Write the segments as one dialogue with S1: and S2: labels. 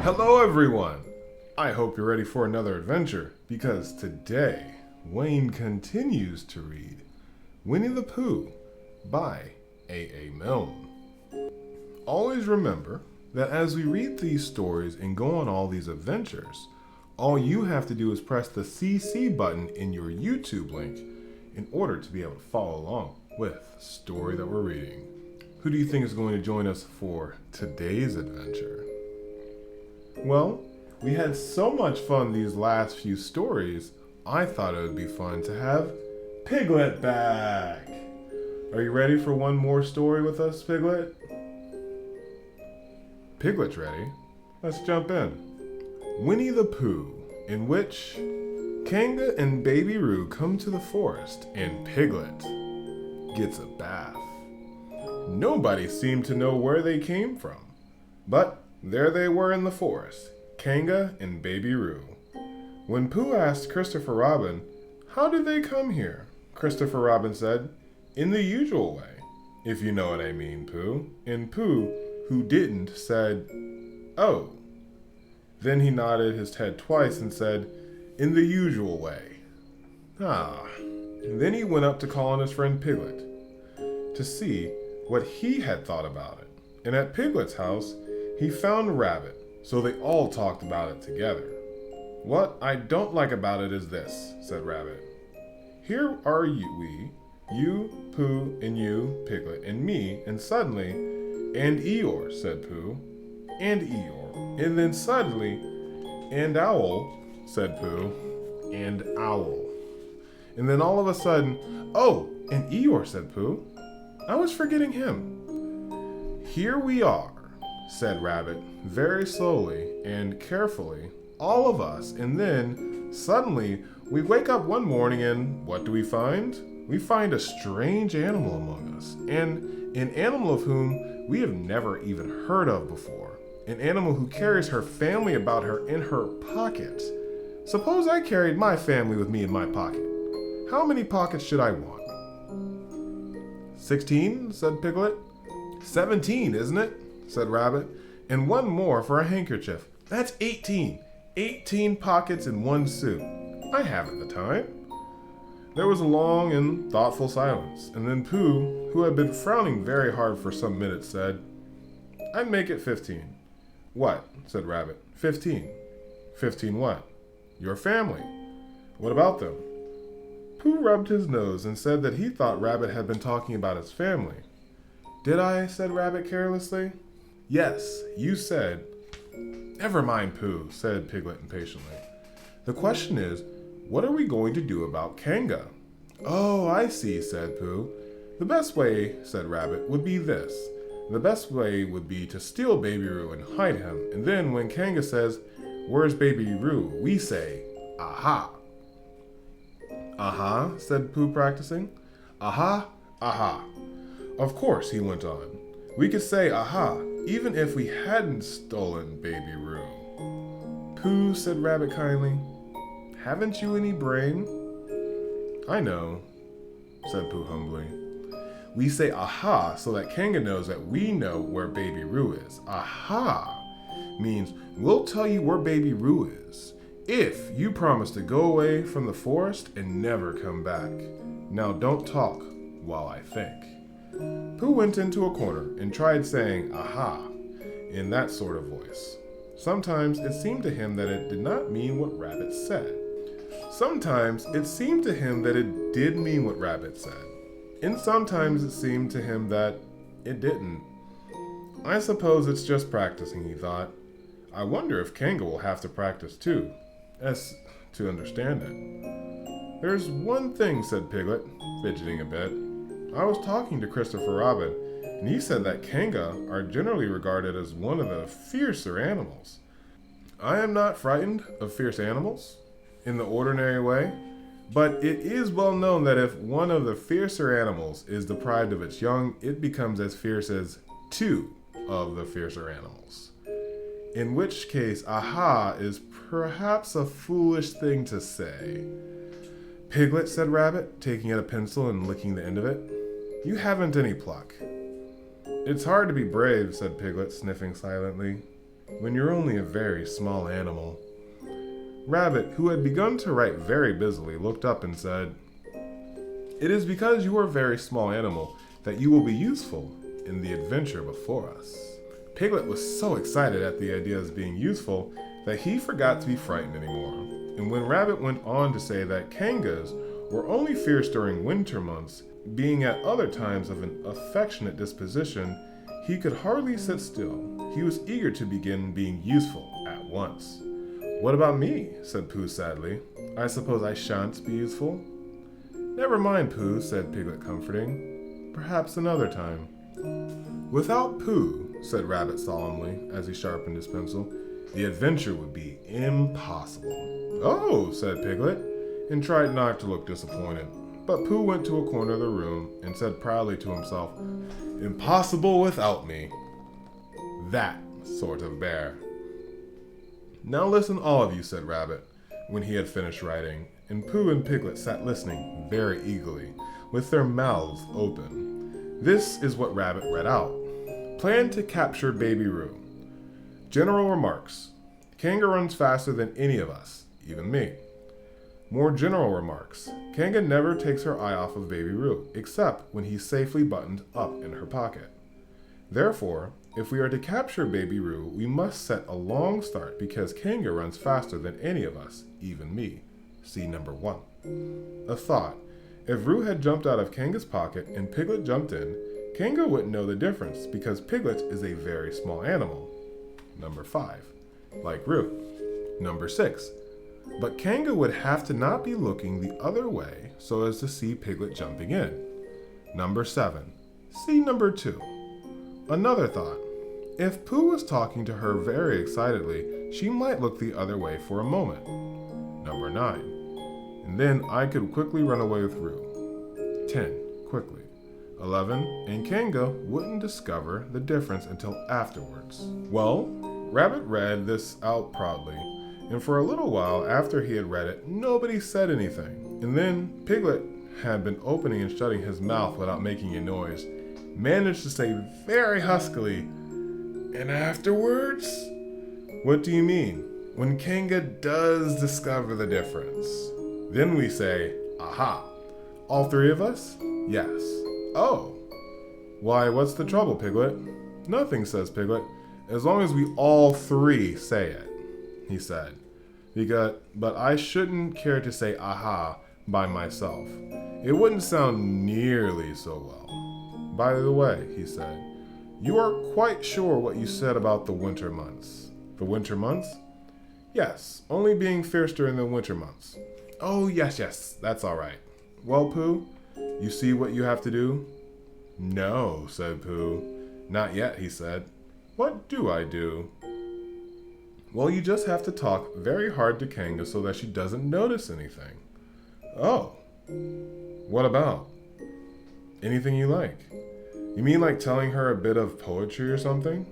S1: Hello everyone! I hope you're ready for another adventure, because today, Wayne continues to read Winnie the Pooh by A. Milne. Always remember that as we read these stories and go on all these adventures, all you have to do is press the CC button in your YouTube link in order to be able to follow along with the story that we're reading. Who do you think is going to join us for today's adventure? Well, we had so much fun these last few stories, I thought it would be fun to have Piglet back. Are you ready for one more story with us, Piglet? Piglet's ready. Let's jump in. Winnie the Pooh, in which Kanga and Baby Roo come to the forest and Piglet gets a bath. Nobody seemed to know where they came from, but there they were in the forest, Kanga and Baby Roo. When Pooh asked Christopher Robin, "How did they come here?" Christopher Robin said, "In the usual way, if you know what I mean, Pooh." And Pooh, who didn't, said, "Oh." Then he nodded his head twice and said, "In the usual way." Ah. And then he went up to call on his friend Piglet to see what he had thought about it. And at Piglet's house, he found Rabbit, so they all talked about it together. "What I don't like about it is this," said Rabbit. "Here are you, Pooh, and you, Piglet, and me, and suddenly, and Eeyore," said Pooh, "and Eeyore, and then suddenly, and Owl," said Pooh, "and Owl. And then all of a sudden, oh, and Eeyore," said Pooh. "I was forgetting him." "Here we are," said Rabbit, very slowly and carefully, "all of us, and then, suddenly, we wake up one morning and what do we find? We find a strange animal among us, and an animal of whom we have never even heard of before. An animal who carries her family about her in her pocket. Suppose I carried my family with me in my pocket. How many pockets should I want?" 16, said Piglet. 17, isn't it? Said Rabbit. "And one more for a handkerchief. That's 18. 18 pockets in one suit. I haven't the time." There was a long and thoughtful silence, and then Pooh, who had been frowning very hard for some minutes, said, "I'd make it 15. "What?" said Rabbit. 15. 15 what? "Your family. What about them?" Pooh rubbed his nose and said that he thought Rabbit had been talking about his family. "Did I?" said Rabbit carelessly. "Yes, you said—" "Never mind, Pooh," said Piglet impatiently. "The question is, what are we going to do about Kanga?" "Oh, I see," said Pooh. "The best way," said Rabbit, "would be this. The best way would be to steal Baby Roo and hide him, and then when Kanga says, 'Where's Baby Roo?' we say, 'Aha!'" "Aha," said Pooh, practicing. "Aha, aha. Of course," he went on. "We could say aha, even if we hadn't stolen Baby Roo." "Pooh," said Rabbit kindly, "haven't you any brain?" "I know," said Pooh humbly. "We say aha so that Kanga knows that we know where Baby Roo is. Aha means we'll tell you where Baby Roo is if you promise to go away from the forest and never come back. Now don't talk while I think." Pooh went into a corner and tried saying aha in that sort of voice. Sometimes it seemed to him that it did not mean what Rabbit said. Sometimes it seemed to him that it did mean what Rabbit said. And sometimes it seemed to him that it didn't. "I suppose it's just practicing," he thought. "I wonder if Kanga will have to practice too, as to understand it." "There's one thing," said Piglet, fidgeting a bit. "I was talking to Christopher Robin, and he said that Kanga are generally regarded as one of the fiercer animals. I am not frightened of fierce animals in the ordinary way, but it is well known that if one of the fiercer animals is deprived of its young, it becomes as fierce as two of the fiercer animals. In which case, aha is perhaps a foolish thing to say." "Piglet," said Rabbit, taking out a pencil and licking the end of it, "you haven't any pluck." It's hard to be brave, said Piglet, sniffing silently, when you're only a very small animal. Rabbit, who had begun to write very busily, looked up and said, It is because you are a very small animal that you will be useful in the adventure before us. Piglet was so excited at the idea of being useful that he forgot to be frightened anymore. And when Rabbit went on to say that Kangas were only fierce during winter months, being at other times of an affectionate disposition, he could hardly sit still. He was eager to begin being useful at once. What about me? Said Pooh sadly. I suppose I shan't be useful? Never mind, Pooh, said Piglet comforting. Perhaps another time. Without Pooh, said Rabbit solemnly as he sharpened his pencil, the adventure would be impossible. Oh, said Piglet, and tried not to look disappointed. But Pooh went to a corner of the room and said proudly to himself, Impossible without me. That sort of bear. Now listen, all of you, said Rabbit, when he had finished writing, and Pooh and Piglet sat listening very eagerly, with their mouths open. This is what Rabbit read out. Plan to capture Baby Roo. General remarks. Kanga runs faster than any of us, even me. More general remarks. Kanga never takes her eye off of Baby Roo, except when he's safely buttoned up in her pocket. Therefore, if we are to capture Baby Roo, we must set a long start because Kanga runs faster than any of us, even me. See number 1. A thought. If Roo had jumped out of Kanga's pocket and Piglet jumped in, Kanga wouldn't know the difference because Piglet is a very small animal. Number 5. Like Roo. Number 6. But Kanga would have to not be looking the other way so as to see Piglet jumping in. Number 7. See number 2. Another thought. If Pooh was talking to her very excitedly, she might look the other way for a moment. Number 9. And then I could quickly run away with Roo. 10. Quickly. 11. And Kanga wouldn't discover the difference until afterwards. Well, Rabbit read this out proudly, and for a little while after he had read it, nobody said anything. And then Piglet had been opening and shutting his mouth without making a noise, managed to say very huskily, And afterwards? What do you mean? When Kanga does discover the difference. Then we say, Aha. All 3 of us? Yes. Oh. Why, what's the trouble, Piglet? Nothing, says Piglet, as long as we all 3 say it, he said. But I shouldn't care to say aha by myself. It wouldn't sound nearly so well. By the way, he said, you are quite sure what you said about the winter months. The winter months? Yes, only being fierce during the winter months. Oh, yes, that's all right. Well, Pooh, you see what you have to do? No, said Pooh. Not yet, he said. What do I do? Well, you just have to talk very hard to Kanga so that she doesn't notice anything. Oh. What about? Anything you like. You mean like telling her a bit of poetry or something?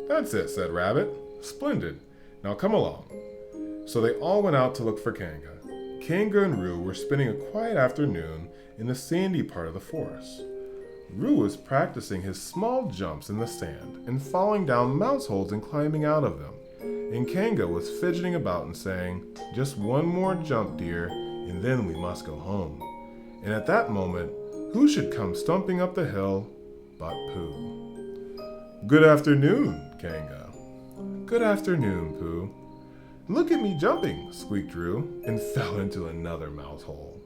S1: That's it, said Rabbit. Splendid. Now come along. So they all went out to look for Kanga. Kanga and Roo were spending a quiet afternoon in the sandy part of the forest. Roo was practicing his small jumps in the sand and falling down mouse holes and climbing out of them. And Kanga was fidgeting about and saying, Just one more jump, dear, and then we must go home. And at that moment, who should come stumping up the hill but Pooh? Good afternoon, Kanga. Good afternoon, Pooh. Look at me jumping, squeaked Roo, and fell into another mouse hole.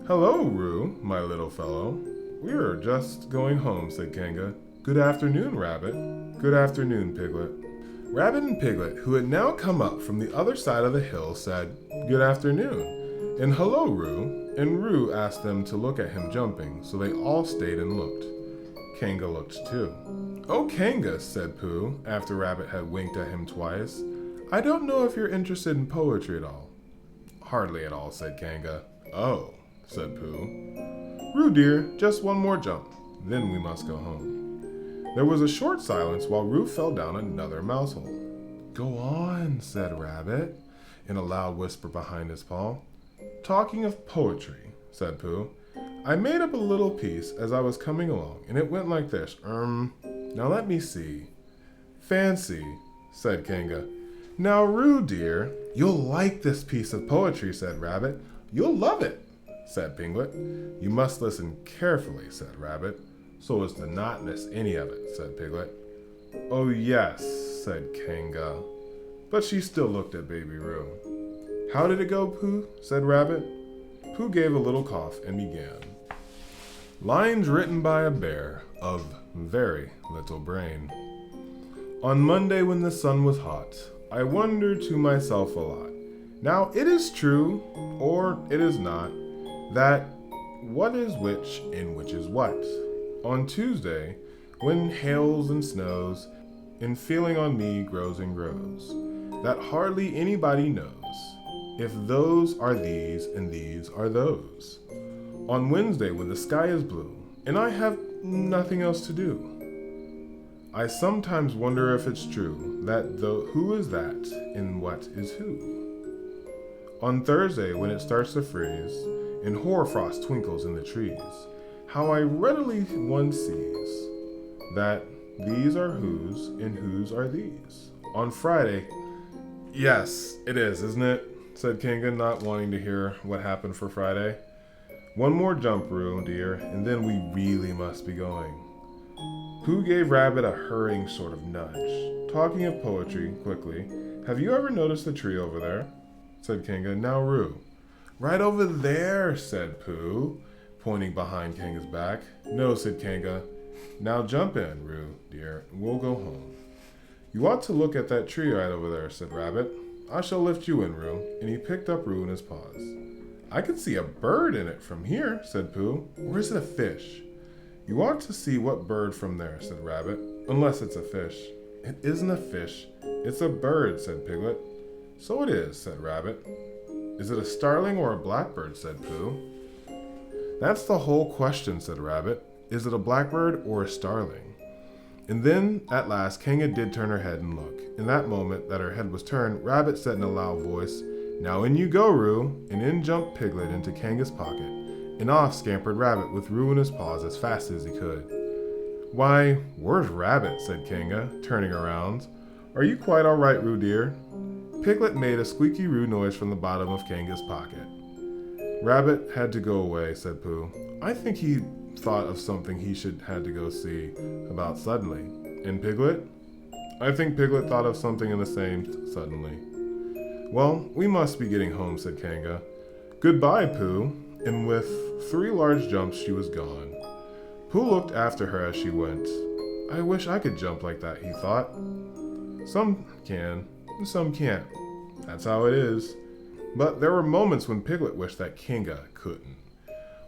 S1: Hello, Roo, my little fellow. We're just going home, said Kanga. Good afternoon, Rabbit. Good afternoon, Piglet. Rabbit and Piglet, who had now come up from the other side of the hill, said, Good afternoon, and hello, Roo, and Roo asked them to look at him jumping, so they all stayed and looked. Kanga looked too. Oh, Kanga, said Pooh, after Rabbit had winked at him twice, I don't know if you're interested in poetry at all. Hardly at all, said Kanga. Oh, said Pooh. Roo, dear, just one more jump, then we must go home. There was a short silence while Roo fell down another mouse hole. Go on, said Rabbit, in a loud whisper behind his paw. Talking of poetry, said Pooh, I made up a little piece as I was coming along, and it went like this. Now let me see. Fancy, said Kanga. Now, Roo, dear, you'll like this piece of poetry, said Rabbit. You'll love it, said Piglet. You must listen carefully, said Rabbit, so as to not miss any of it, said Piglet. Oh, yes, said Kanga. But she still looked at Baby Roo. How did it go, Pooh? Said Rabbit. Pooh gave a little cough and began. Lines written by a bear of very little brain. On Monday when the sun was hot, I wondered to myself a lot. Now it is true, or it is not, that what is which and which is what. On Tuesday, when hails and snows, and feeling on me grows and grows, that hardly anybody knows if those are these and these are those. On Wednesday when the sky is blue, and I have nothing else to do, I sometimes wonder if it's true that the who is that and what is who. On Thursday when it starts to freeze, and hoarfrost twinkles in the trees, how I readily one sees that these are whose and whose are these. On Friday, yes, it is, isn't it? Said Kanga, not wanting to hear what happened for Friday. One more jump, Roo, dear, and then we really must be going. Pooh gave Rabbit a hurrying sort of nudge. Talking of poetry, quickly, have you ever noticed the tree over there? Said Kanga. Now, Roo. Right over there, said Pooh, pointing behind Kanga's back. No, said Kanga. Now jump in, Roo, dear, and we'll go home. You ought to look at that tree right over there, said Rabbit. I shall lift you in, Roo, and he picked up Roo in his paws. I can see a bird in it from here, said Pooh. Or is it a fish? You ought to see what bird from there, said Rabbit, unless it's a fish. It isn't a fish, it's a bird, said Piglet. So it is, said Rabbit. Is it a starling or a blackbird, said Pooh. That's the whole question, said Rabbit. Is it a blackbird or a starling? And then, at last, Kanga did turn her head and look. In that moment that her head was turned, Rabbit said in a loud voice, Now in you go, Roo, and in jumped Piglet into Kanga's pocket, and off scampered Rabbit with Roo in his paws as fast as he could. Why, where's Rabbit? Said Kanga, turning around. Are you quite all right, Roo dear? Piglet made a squeaky Roo noise from the bottom of Kanga's pocket. Rabbit had to go away, said Pooh. I think he thought of something he had to go see about suddenly. And Piglet? I think Piglet thought of something in the same suddenly. Well, we must be getting home, said Kanga. Goodbye, Pooh. And with 3 large jumps, she was gone. Pooh looked after her as she went. I wish I could jump like that, he thought. Some can, and some can't. That's how it is. But there were moments when Piglet wished that Kanga couldn't.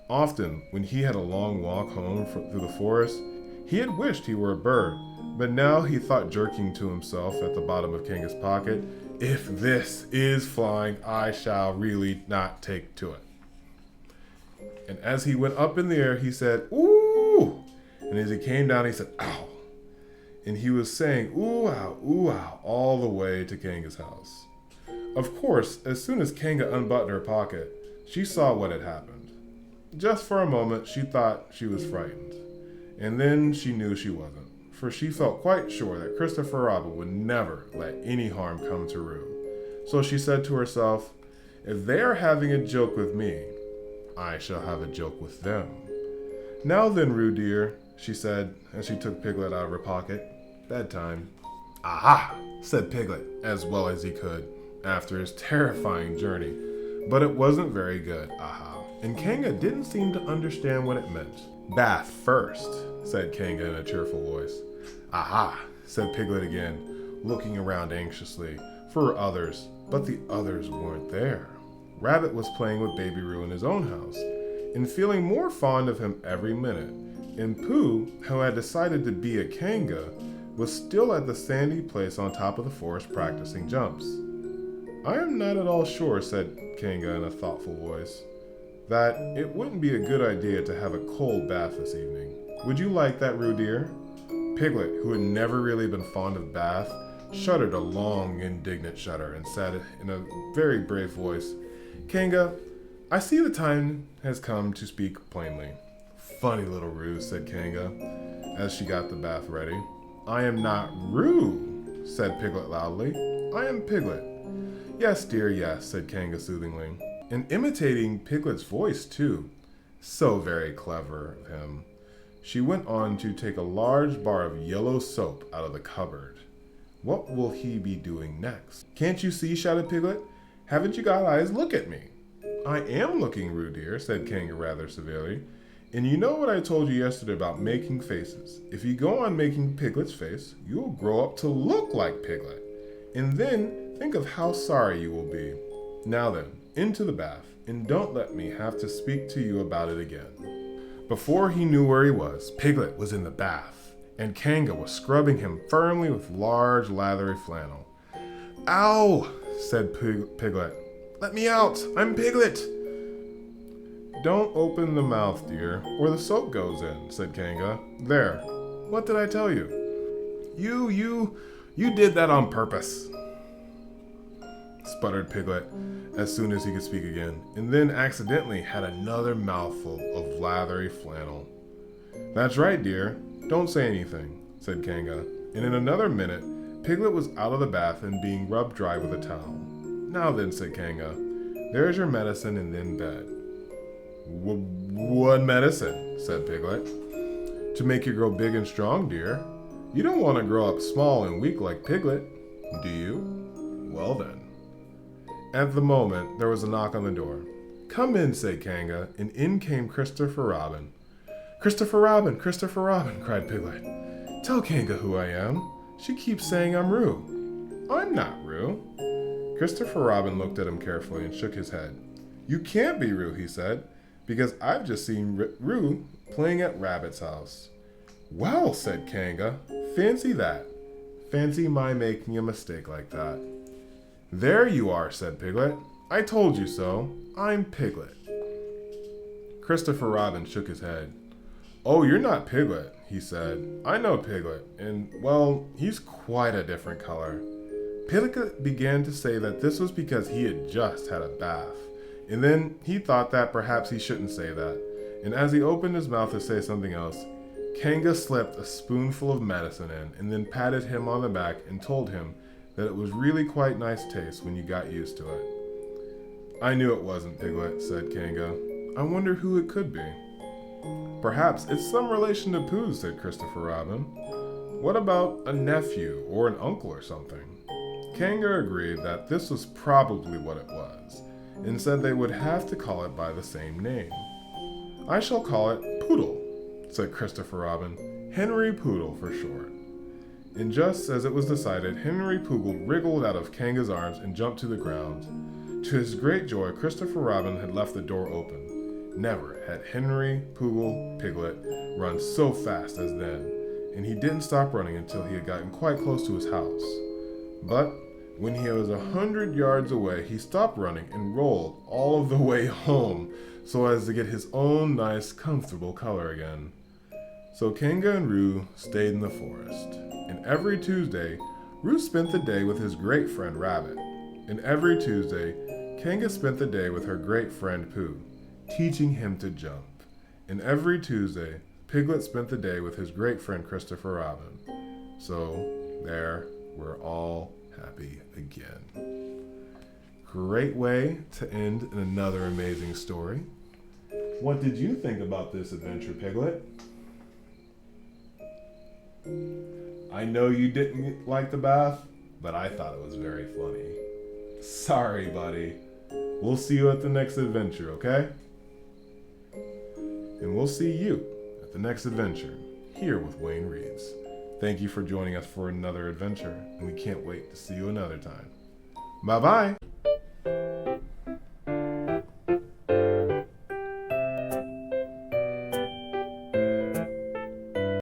S1: Often, when he had a long walk home through the forest, he had wished he were a bird, but now he thought, jerking to himself at the bottom of Kanga's pocket, if this is flying, I shall really not take to it. And as he went up in the air, he said, ooh! And as he came down, he said, ow! And he was saying, ooh, ow, all the way to Kanga's house. Of course, as soon as Kanga unbuttoned her pocket, she saw what had happened. Just for a moment, she thought she was frightened. And then she knew she wasn't, for she felt quite sure that Christopher Robin would never let any harm come to Roo. So she said to herself, if they are having a joke with me, I shall have a joke with them. Now then, Roo dear, she said, as she took Piglet out of her pocket. Bedtime. Aha, said Piglet, as well as he could, after his terrifying journey. But it wasn't very good, aha. And Kanga didn't seem to understand what it meant. Bath first, said Kanga in a cheerful voice. Aha, said Piglet again, looking around anxiously for others, but the others weren't there. Rabbit was playing with Baby Roo in his own house, and feeling more fond of him every minute. And Pooh, who had decided to be a Kanga, was still at the sandy place on top of the forest practicing jumps. I am not at all sure, said Kanga in a thoughtful voice, that it wouldn't be a good idea to have a cold bath this evening. Would you like that, Roo dear? Piglet, who had never really been fond of bath, shuddered a long, indignant shudder and said in a very brave voice, Kanga, I see the time has come to speak plainly. Funny little Roo, said Kanga, as she got the bath ready. I am not Roo, said Piglet loudly. I am Piglet. Yes, dear, yes, said Kanga soothingly, and imitating Piglet's voice, too. So very clever of him. She went on to take a large bar of yellow soap out of the cupboard. What will he be doing next? Can't you see, shouted Piglet. Haven't you got eyes? Look at me. I am looking, Roo dear, said Kanga rather severely. And you know what I told you yesterday about making faces. If you go on making Piglet's face, you will grow up to look like Piglet. And then think of how sorry you will be. Now then, into the bath, and don't let me have to speak to you about it again. Before he knew where he was, Piglet was in the bath, and Kanga was scrubbing him firmly with large lathery flannel. Ow, said Piglet. Let me out, I'm Piglet. Don't open the mouth, dear, or the soap goes in, said Kanga. There, what did I tell you? You did that on purpose, sputtered Piglet as soon as he could speak again, and then accidentally had another mouthful of lathery flannel. That's right, dear. Don't say anything, said Kanga, and in another minute, Piglet was out of the bath and being rubbed dry with a towel. Now then, said Kanga, there's your medicine and then bed. What medicine? Said Piglet. To make you grow big and strong, dear. You don't want to grow up small and weak like Piglet, do you? Well then. At the moment, there was a knock on the door. Come in, said Kanga, and in came Christopher Robin. Christopher Robin, Christopher Robin, cried Piglet. Tell Kanga who I am. She keeps saying I'm Roo. I'm not Roo. Christopher Robin looked at him carefully and shook his head. You can't be Roo, he said, because I've just seen Roo playing at Rabbit's house. Well, said Kanga, fancy that. Fancy my making a mistake like that. There you are, said Piglet. I told you so. I'm Piglet. Christopher Robin shook his head. Oh, you're not Piglet, he said. I know Piglet, and, well, he's quite a different color. Piglet began to say that this was because he had just had a bath, and then he thought that perhaps he shouldn't say that, and as he opened his mouth to say something else, Kanga slipped a spoonful of medicine in, and then patted him on the back and told him that it was really quite nice taste when you got used to it. I knew it wasn't Piglet, said Kanga. I wonder who it could be. Perhaps it's some relation to Pooh, said Christopher Robin. What about a nephew or an uncle or something? Kanga agreed that this was probably what it was, and said they would have to call it by the same name. I shall call it Poodle, said Christopher Robin. Henry Poodle for short. And just as it was decided, Henry Poodle wriggled out of Kanga's arms and jumped to the ground. To his great joy, Christopher Robin had left the door open. Never had Henry Poodle Piglet run so fast as then, and he didn't stop running until he had gotten quite close to his house. But when he was 100 yards away, he stopped running and rolled all of the way home so as to get his own nice, comfortable color again. So Kanga and Roo stayed in the forest, and every Tuesday, Roo spent the day with his great friend Rabbit, and every Tuesday, Kanga spent the day with her great friend Pooh, teaching him to jump, and every Tuesday, Piglet spent the day with his great friend Christopher Robin. So there, we're all happy again. Great way to end in another amazing story. What did you think about this adventure, Piglet? I know you didn't like the bath, but I thought it was very funny. Sorry, buddy. We'll see you at the next adventure, okay? And we'll see you at the next adventure here with Wayne Reads. Thank you for joining us for another adventure, and we can't wait to see you another time. Bye-bye!